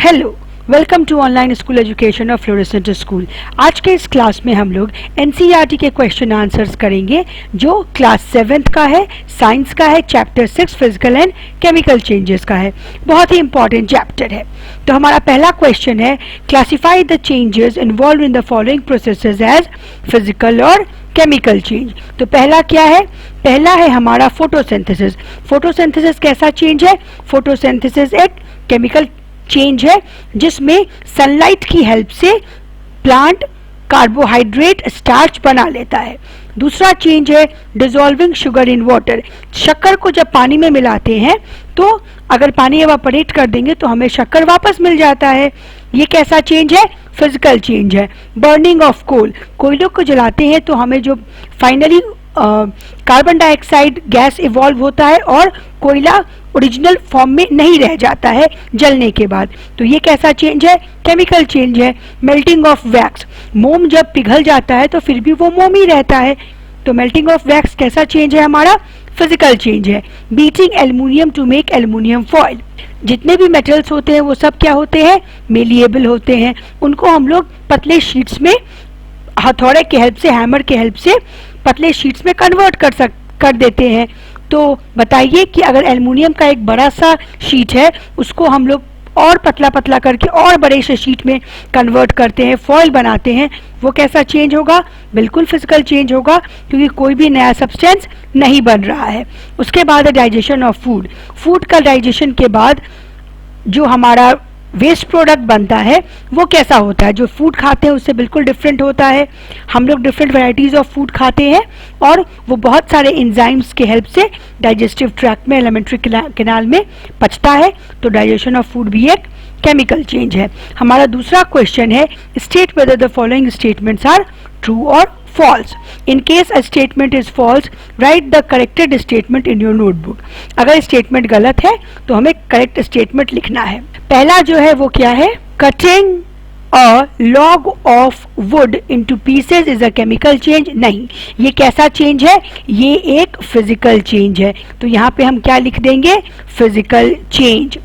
Hello, welcome to online school education of fluorescent school. आज के इस क्लास में हम लोग एनसीईआरटी के क्वेश्चन आंसर्स करेंगे जो क्लास 7th का है, साइंस का है, chapter 6 physical and chemical changes का है। बहुत ही इंपॉर्टेंट चैप्टर है। तो हमारा पहला क्वेश्चन है, classify the changes involve in the following processes as physical और केमिकल चेंज। तो पहला क्या है? पहला है हमारा फोटोसिंथेसिस। फोटोसिंथेसिस कैसा चेंज है? फोटोसिंथेसिस एक केमिकल चेंज है जिसमें सनलाइट की हेल्प से प्लांट कार्बोहाइड्रेट स्टार्च बना लेता है। दूसरा चेंज है डिसॉल्विंग शुगर इन वाटर। शक्कर को जब पानी में मिलाते हैं तो अगर पानी एवापोरेट कर देंगे तो हमें शक्कर वापस मिल जाता है। ये कैसा चेंज है? फिजिकल चेंज है। बर्निंग ऑफ कोल, कोयलों को जलाते हैं तो हमें जो finally carbon dioxide gas evolve होता है और कोयला ओरिजिनल फॉर्म में नहीं रह जाता है जलने के बाद। तो ये कैसा चेंज है? केमिकल चेंज है। मेल्टिंग ऑफ वैक्स, मोम जब पिघल जाता है तो फिर भी वो मोम ही रहता है। तो मेल्टिंग ऑफ वैक्स कैसा चेंज है? हमारा फिजिकल चेंज है। Beating aluminium to make aluminium foil, जितने भी मेटल्स होते हैं वो सब क्या होते हैं? मेलिएबल होते हैं। उनको हम लोग पतले शीट्स में हथौड़े के हेल्प से, हैमर के हेल्प से पतले शीट्स में कन्वर्ट कर देते हैं। तो बताइए कि अगर एल्युमिनियम का एक बड़ा सा शीट है उसको हम लोग और पतला पतला करके और बड़े से शीट में कन्वर्ट करते हैं, फॉइल बनाते हैं, वो कैसा चेंज होगा? बिल्कुल फिजिकल चेंज होगा, क्योंकि कोई भी नया सब्सटेंस नहीं बन रहा है। उसके बाद है डाइजेशन ऑफ फूड। फूड का डाइजेशन के बाद जो हमारा वेस्ट प्रोडक्ट बनता है वो कैसा होता है? जो फूड खाते हैं उससे बिल्कुल डिफरेंट होता है। हम लोग डिफरेंट वैरायटीज ऑफ फूड खाते हैं और वो बहुत सारे एंजाइम्स के हेल्प से डाइजेस्टिव ट्रैक्ट में, एलिमेंट्री कैनाल में पचता है। तो डाइजेशन ऑफ फूड भी एक केमिकल चेंज है। हमारा दूसरा क्वेश्चन है, state whether the following statements are true और false. In case a statement is false, write the corrected statement in your notebook. अगर स्टेटमेंट गलत है तो हमें करेक्ट स्टेटमेंट लिखना है। पहला जो है वो क्या है? Cutting a log of wood into pieces is a chemical change. नहीं, ये कैसा चेंज है? ये एक फिजिकल चेंज है। तो यहाँ पे हम क्या लिख देंगे? Physical change.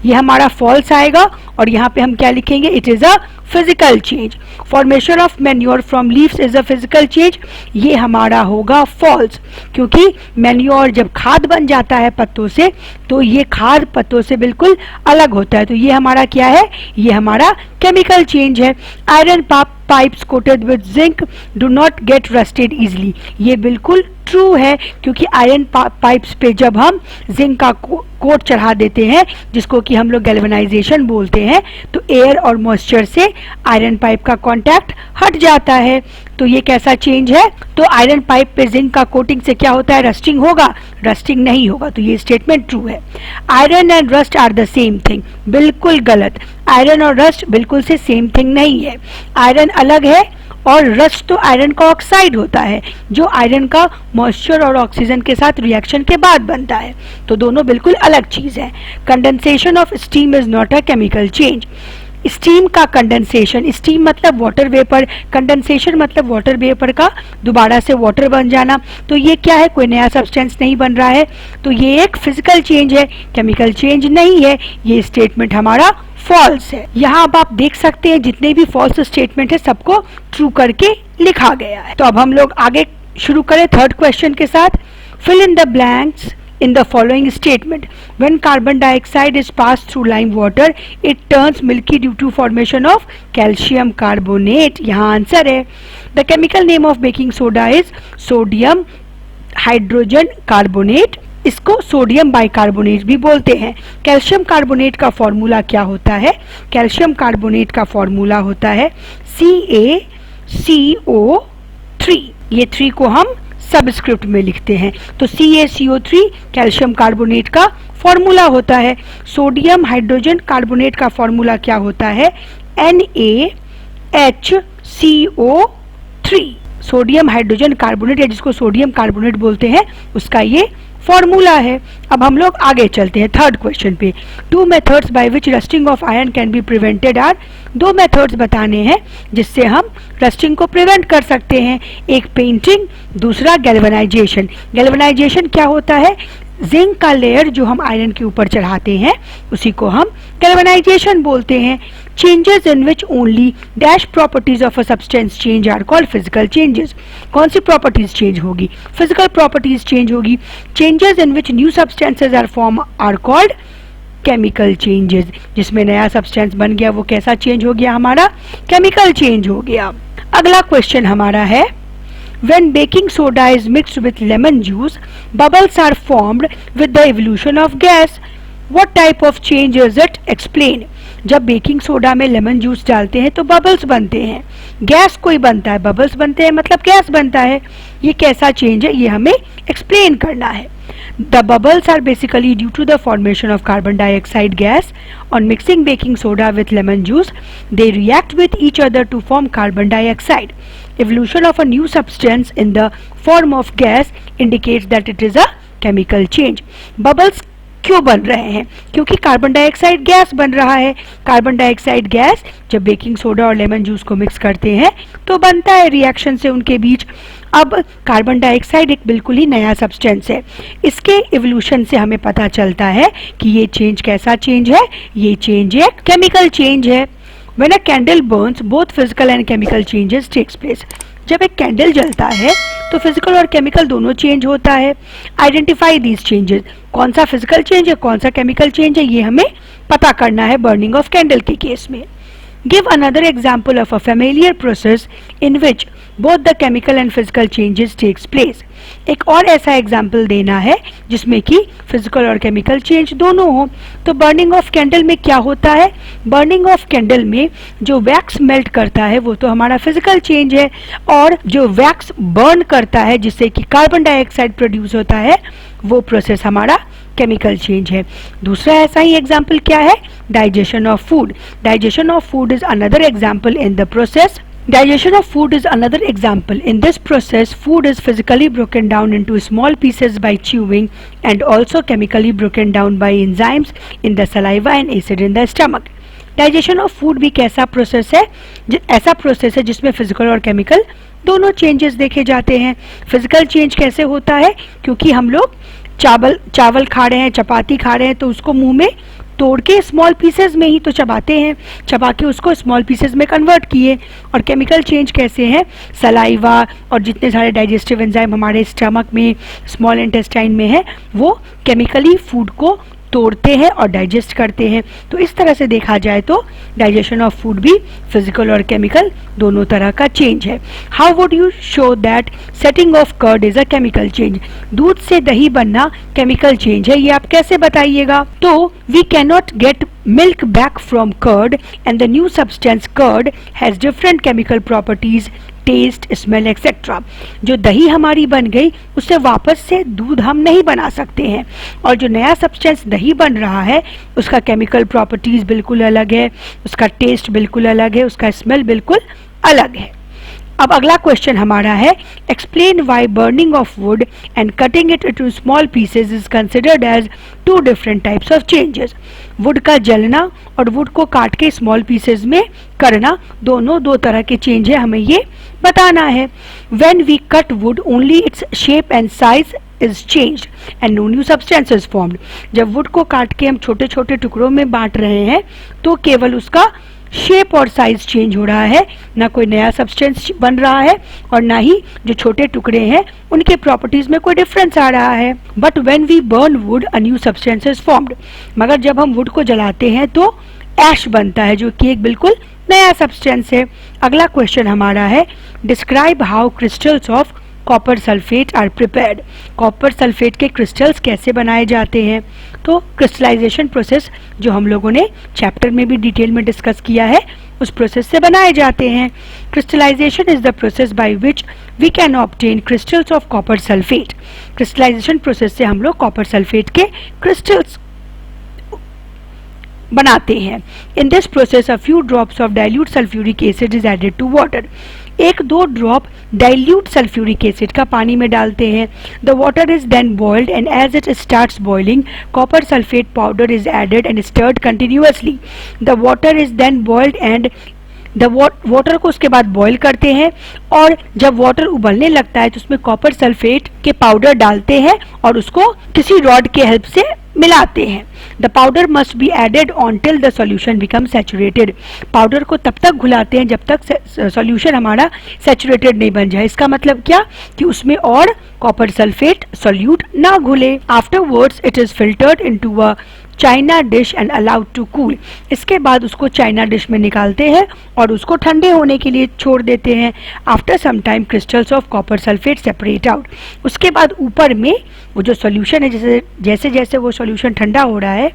ये हमारा फॉल्स आएगा और यहाँ पे हम क्या लिखेंगे? It is a physical change. Formation of manure from leaves is a physical change. ये हमारा होगा फॉल्स, क्योंकि मैन्योर जब खाद बन जाता है पत्तों से तो ये खाद पत्तों से बिल्कुल अलग होता है। तो ये हमारा क्या है? ये हमारा केमिकल चेंज है। Iron pipes coated with zinc do not get rusted easily. ये बिल्कुल ट्रू है, क्योंकि आयरन पाइप्स पे जब हम जिंक का कोट चढ़ा देते हैं, जिसको कि हम लोग गैल्वेनाइजेशन बोलते हैं, तो एयर और मॉइस्चर से आयरन पाइप का कांटेक्ट हट जाता है। तो ये कैसा चेंज है? तो आयरन पाइप पे जिंक का कोटिंग से क्या होता है? रस्टिंग होगा? रस्टिंग नहीं होगा। तो ये स्टेटमेंट ट्रू है। Iron and rust are the same thing, बिल्कुल गलत। आयरन और रस्ट बिल्कुल से सेम थिंग नहीं है। आयरन अलग है और रस्ट तो आयरन का ऑक्साइड होता है जो आयरन का मॉइस्चर और ऑक्सीजन के साथ रिएक्शन के बाद बनता है। तो दोनों बिल्कुल अलग चीज है। Condensation of steam is not a chemical change. Steam का कंडेंसेशन, स्टीम मतलब वाटर वेपर, कंडेंसेशन मतलब वाटर वेपर का दोबारा से वाटर बन जाना। तो ये क्या है? कोई नया सब्सटेंस नहीं बन रहा है। तो ये एक फिजिकल चेंज है, केमिकल चेंज नहीं है। ये स्टेटमेंट हमारा फॉल्स है। यहाँ अब आप देख सकते हैं जितने भी फॉल्स स्टेटमेंट है सबको ट्रू करके लिखा गया है। तो अब हम लोग आगे शुरू करें थर्ड क्वेश्चन के साथ। Fill in the blanks in the following statement. When carbon dioxide is passed through lime water, it turns milky due to formation of calcium carbonate. यहाँ आंसर है। The chemical name of baking soda is sodium hydrogen carbonate. इसको sodium bicarbonate भी बोलते हैं। Calcium carbonate का formula क्या होता है? कैल्शियम कार्बोनेट का फॉर्मूला होता है CaCO3। ये 3 को हम सबस्क्रिप्ट में लिखते हैं। तो CaCO3 कैल्शियम कार्बोनेट का फॉर्मूला होता है। सोडियम हाइड्रोजन कार्बोनेट का फॉर्मूला क्या होता है? NaHCO3। सोडियम हाइड्रोजन कार्बोनेट या जिसको सोडियम कार्बोनेट बोलते हैं उसका ये फॉर्मूला है। अब हम लोग आगे चलते हैं थर्ड क्वेश्चन पे। 2 methods by which rusting of iron can be prevented are. 2 methods बताने हैं जिससे हम रस्टिंग को प्रिवेंट कर सकते हैं। एक पेंटिंग, दूसरा गैल्वेनाइजेशन। गैल्वेनाइजेशन क्या होता है? जिंक का लेयर जो हम आयरन के ऊपर चढ़ाते हैं उसी को हम गैल्वेनाइजेशन बोलते हैं। Changes in which only dash properties of a substance change are called physical changes. कौन सी प्रॉपर्टीज चेंज होगी? फिजिकल प्रॉपर्टीज चेंज होगी। Changes in which new substances are form are called chemical changes. जिसमें नया substance बन गया वो कैसा चेंज हो गया? हमारा केमिकल चेंज हो गया। अगला क्वेश्चन हमारा है when baking soda is mixed with lemon juice, bubbles are formed with the evolution of gas. What type of change is it? Explain. जब बेकिंग सोडा में लेमन जूस डालते हैं तो बबल्स बनते हैं, गैस कोई बनता है, बबल्स बनते हैं मतलब गैस बनता है। ये कैसा चेंज है ये हमें एक्सप्लेन करना है। The bubbles are basically due to the formation of carbon dioxide gas. On mixing baking soda with lemon juice, they react with each other to form carbon dioxide. Evolution of a new substance in the form of gas indicates that it is a chemical change. Bubbles क्यों बन रहे हैं? क्योंकि carbon dioxide gas बन रहा है। Carbon dioxide gas जब baking soda और लेमन जूस को मिक्स करते हैं तो बनता है रिएक्शन से उनके बीच। अब कार्बन डाइऑक्साइड एक बिल्कुल ही नया सब्सटेंस है। इसके इवोल्यूशन से हमें पता चलता है कि ये चेंज कैसा चेंज है? ये चेंज एक केमिकल चेंज है। When a candle burns, both physical and chemical changes takes place. जब एक कैंडल जलता है तो फिजिकल और केमिकल दोनों चेंज होता है। Identify these changes. कौन सा फिजिकल चेंज है कौन सा केमिकल चेंज है ये हमें पता करना है बर्निंग ऑफ कैंडल के केस में। Give another example of a familiar process in which both the chemical and physical changes takes place. एक और ऐसा एग्जाम्पल देना है जिसमें कि फिजिकल और केमिकल चेंज दोनों हो। तो बर्निंग ऑफ कैंडल में क्या होता है? बर्निंग ऑफ कैंडल में जो वैक्स मेल्ट करता है वो तो हमारा फिजिकल चेंज है, और जो वैक्स बर्न करता है जिससे कि कार्बन डाइऑक्साइड प्रोड्यूस होता है वो प्रोसेस हमारा केमिकल चेंज है। दूसरा ऐसा ही एग्जाम्पल क्या है? Digestion of food. Digestion of food is another example in the process. Digestion of food is another example. In this process, food is physically broken down into small pieces by chewing and also chemically broken down by enzymes in the saliva and acid in the stomach. Digestion of food भी कैसा process है? ऐसा process है जिसमें physical और chemical दोनों changes देखे जाते हैं। फिजिकल चेंज कैसे होता है? क्योंकि हम लोग चावल खा रहे हैं, चपाती खा रहे हैं तो उसको मुंह में तोड़ के स्मॉल पीसेस में ही तो चबाते हैं, चबा के उसको स्मॉल पीसेस में कन्वर्ट किए। और केमिकल चेंज कैसे है? सलाइवा और जितने सारे डाइजेस्टिव एंजाइम हमारे स्टमक में, स्मॉल इंटेस्टाइन में है, वो केमिकली फूड को तोड़ते हैं और डाइजेस्ट करते हैं। तो इस तरह से देखा जाए तो डाइजेशन ऑफ फूड भी फिजिकल और केमिकल दोनों तरह का चेंज है। How would you show that setting of curd is a chemical change? दूध से दही बनना केमिकल चेंज है, ये आप कैसे बताइएगा? तो we cannot get milk back from curd and the new substance curd has different chemical properties, taste, smell etc. जो दही हमारी बन गई उससे वापस से दूध हम नहीं बना सकते हैं, और जो नया सब्सटेंस दही बन रहा है उसका केमिकल प्रॉपर्टीज बिल्कुल अलग है, उसका टेस्ट बिल्कुल अलग है, उसका स्मेल बिल्कुल अलग है। अब अगला क्वेश्चन हमारा है explain why burning of wood and cutting it into small pieces is considered as two different types of changes. Wood का जलना और वुड को काट के स्मॉल पीसेस में करना दोनों दो तरह के चेंज है, हमें ये बताना है। When we cut wood only its shape and size is changed and no new substance is formed. जब वुड को काट के हम छोटे छोटे टुकड़ों में बांट रहे हैं तो केवल उसका शेप और साइज चेंज हो रहा है, ना कोई नया सब्सटेंस बन रहा है और ना ही जो छोटे टुकड़े हैं उनके प्रॉपर्टीज में कोई डिफरेंस आ रहा है। But when we burn wood a new substance is formed. मगर जब हम वुड को जलाते हैं तो ऐश बनता है जो कि एक बिल्कुल नया सब्सटेंस है। अगला क्वेश्चन हमारा है describe how crystals of copper sulphate are prepared. Copper sulphate के क्रिस्टल्स कैसे बनाए जाते हैं? तो क्रिस्टलाइजेशन प्रोसेस जो हम लोगों ने चैप्टर में भी डिटेल में डिस्कस किया है उस प्रोसेस से बनाए जाते हैं। Crystallisation is the process by which we can obtain crystals of copper sulphate. Crystallisation process से हम लोग कॉपर सल्फेट के क्रिस्टल्स बनाते हैं। In this process a few drops of dilute sulphuric acid is added to water. एक दो drop dilute sulphuric acid का पानी में डालते हैं। The water is then boiled and as it starts boiling copper sulphate powder is added and stirred continuously. The water is then boiled and the water को उसके बाद बॉईल करते हैं और जब वाटर उबलने लगता है तो उसमें कॉपर सल्फेट के पाउडर डालते हैं और उसको किसी रॉड के हेल्प से मिलाते हैं। The powder must be added until the solution become saturated. Powder को तब तक घुलाते हैं जब तक सॉल्यूशन हमारा सैचुरेटेड नहीं बन जाए। इसका मतलब क्या कि उसमें और कॉपर सल्फेट सॉल्यूट ना घुले। Afterwards it is filtered into a china dish and allowed to cool. इसके बाद उसको चाइना डिश में निकालते हैं और उसको ठंडे होने के लिए छोड़ देते हैं। After some time crystals of copper sulphate separate out. उसके बाद ऊपर में वो जो सॉल्यूशन है, जैसे जैसे वो सॉल्यूशन ठंडा हो रहा है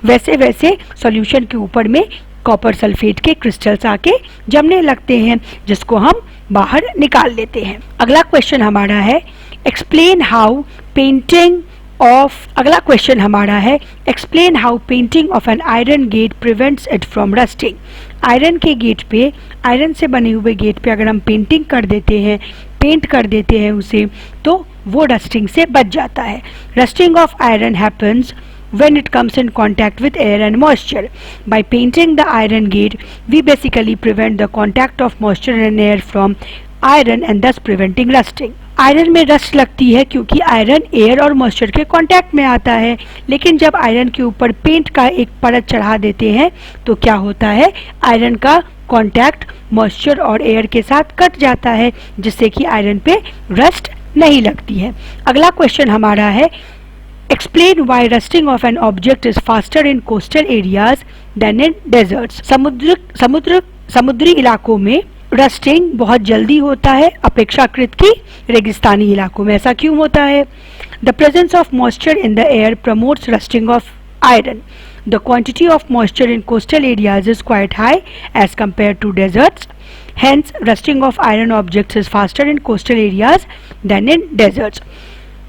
वैसे वैसे सॉल्यूशन के ऊपर में कॉपर सल्फेट के क्रिस्टल्स आके जमने लगते हैं, जिसको हम बाहर निकाल लेते हैं। अगला क्वेश्चन हमारा है एक्सप्लेन हाउ पेंटिंग अगला क्वेश्चन हमारा है explain how painting of an iron gate prevents it from rusting. Iron के गेट पे, आयरन से बने हुए गेट पे अगर हम पेंटिंग कर देते हैं, पेंट कर देते हैं उसे, तो वो रस्टिंग से बच जाता है। Rusting of iron happens when it comes in contact with air and moisture. By painting the iron gate, we basically prevent the contact of moisture and air from iron and thus preventing rusting. Iron में rust लगती है क्योंकि iron air और moisture के contact में आता है, लेकिन जब आयरन के ऊपर पेंट का एक परत चढ़ा देते हैं तो क्या होता है, आयरन का कांटेक्ट मॉइस्चर और एयर के साथ कट जाता है, जिससे कि आयरन पे रस्ट नहीं लगती है। अगला क्वेश्चन हमारा है Explain why rusting of an object is faster in coastal areas than in deserts. समुद्री इलाकों में रस्टिंग बहुत जल्दी होता है अपेक्षाकृत की रेगिस्तानी इलाकों में। ऐसा क्यों होता है? The presence of moisture in the air promotes rusting of iron. The quantity of moisture in coastal areas is quite high as compared to deserts. Hence, rusting of iron objects is faster in coastal areas than in deserts.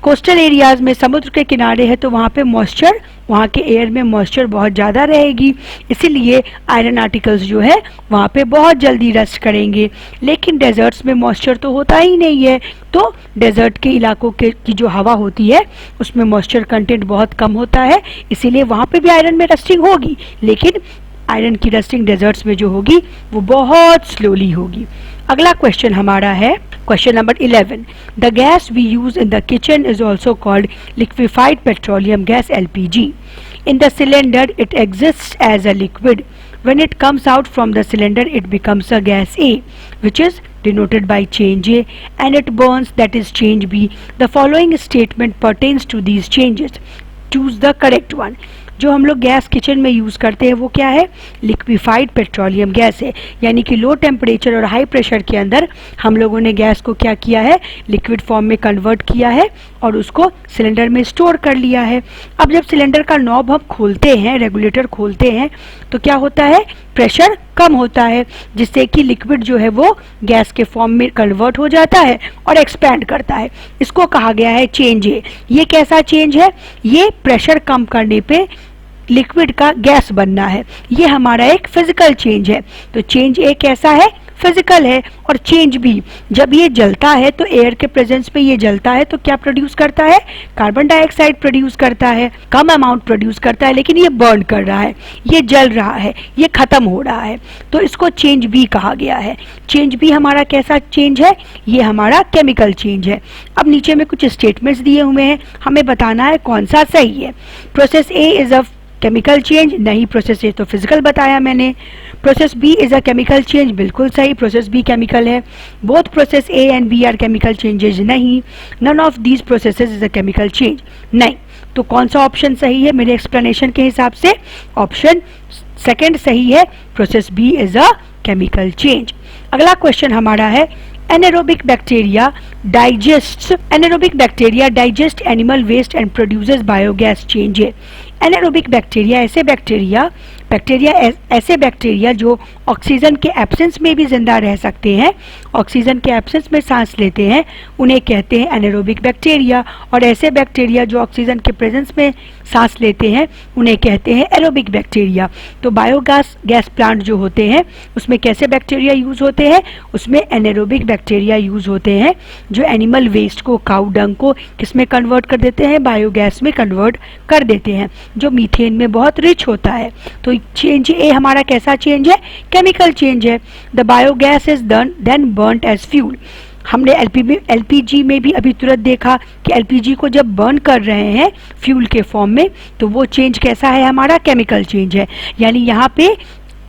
Coastal areas में, समुद्र के किनारे है तो वहाँ पे moisture, वहाँ के एयर में मॉइस्चर बहुत ज़्यादा रहेगी, इसीलिए आयरन आर्टिकल्स जो है वहाँ पे बहुत जल्दी रस्ट करेंगे। लेकिन डेजर्ट्स में मॉइस्चर तो होता ही नहीं है, तो डेजर्ट के इलाकों की जो हवा होती है उसमें मॉइस्चर कंटेंट बहुत कम होता है, इसीलिए वहाँ पे भी आयरन में रस्टिंग होगी, लेकिन आयरन की रस्टिंग डेजर्ट्स में जो होगी वो बहुत स्लोली होगी। अगला क्वेश्चन हमारा है question number 11। The gas we use in the kitchen is also called liquefied petroleum gas LPG. In the cylinder it exists as a liquid. When it comes out from the cylinder it becomes a gas A, which is denoted by change A, and it burns, that is change B. The following statement pertains to these changes. Choose the correct one. जो हम लोग gas kitchen में use करते हैं वो क्या है, liquefied petroleum gas है, यानी कि लो टेम्परेचर और हाई प्रेशर के अंदर हम लोगों ने गैस को क्या किया है, लिक्विड फॉर्म में कन्वर्ट किया है और उसको सिलेंडर में स्टोर कर लिया है। अब जब सिलेंडर का नॉब हम खोलते हैं, रेगुलेटर खोलते हैं, तो क्या होता है, प्रेशर कम होता है, जिससे कि लिक्विड जो है वो गैस के फॉर्म में कन्वर्ट हो जाता है और एक्सपैंड करता है। इसको कहा गया है चेंज ए। ये कैसा चेंज है, ये प्रेशर कम करने पे लिक्विड का गैस बनना है, ये हमारा एक फिजिकल चेंज है। तो चेंज ए कैसा है, फिजिकल है। और चेंज बी, जब ये जलता है तो एयर के प्रेजेंस में ये जलता है तो क्या प्रोड्यूस करता है, कार्बन डाइऑक्साइड प्रोड्यूस करता है, कम अमाउंट प्रोड्यूस करता है, लेकिन ये बर्न कर रहा है, ये जल रहा है, ये खत्म हो रहा है, तो इसको चेंज बी कहा गया है। चेंज बी हमारा कैसा चेंज है, ये हमारा केमिकल चेंज है। अब नीचे में कुछ स्टेटमेंट्स दिए हुए हैं, हमें बताना है कौन सा सही है। Process A is a chemical change, नहीं, प्रोसेस ए तो फिजिकल बताया मैंने। Process B is a chemical change, बिल्कुल सही, प्रोसेस बी केमिकल है। Both process A and B are chemical changes, नहीं। None of these processes is a chemical change, नहीं। तो कौन सा ऑप्शन सही है मेरे एक्सप्लेनेशन के हिसाब से, ऑप्शन सेकंड सही है, process B is a chemical change. अगला क्वेश्चन हमारा है anaerobic bacteria digest animal waste and produces biogas change. Anaerobic bacteria ऐसे बैक्टीरिया जो ऑक्सीजन के एब्सेंस में भी जिंदा रह सकते हैं, ऑक्सीजन के एब्सेंस में सांस लेते हैं, उन्हें कहते हैं एनारोबिक बैक्टीरिया। और ऐसे बैक्टीरिया जो ऑक्सीजन के प्रेजेंस में सांस लेते हैं उन्हें कहते हैं एरोबिक बैक्टीरिया। तो बायोगैस प्लांट जो होते हैं उसमें कैसे बैक्टीरिया यूज होते हैं, उसमें एनारोबिक बैक्टीरिया यूज होते हैं जो एनिमल वेस्ट को, काऊ डंग को किस में कन्वर्ट कर देते हैं, बायोगैस में कन्वर्ट कर देते हैं, जो मीथेन में बहुत रिच होता है। तो चेंज ए हमारा कैसा चेंज है? केमिकल चेंज है। The biogas is then burned as fuel. हमने एलपीजी में भी अभी तुरंत देखा कि एलपीजी को जब बर्न कर रहे हैं फ्यूल के फॉर्म में तो वो चेंज कैसा है? हमारा केमिकल चेंज है। यानी यहाँ पे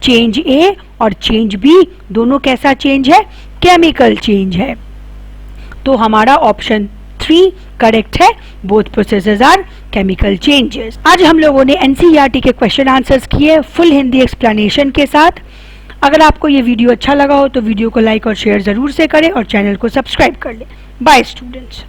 चेंज ए और चेंज बी दोनों कैसा चेंज है? केमिकल चेंज है। तो हमारा ऑप्शन 3 करेक्ट है। Both processes are chemical changes. आज हम लोगों ने एनसीईआरटी के क्वेश्चन आंसर्स किए फुल हिंदी एक्सप्लेनेशन के साथ। अगर आपको ये वीडियो अच्छा लगा हो तो वीडियो को लाइक और शेयर जरूर से करें और चैनल को सब्सक्राइब कर लें। Bye students.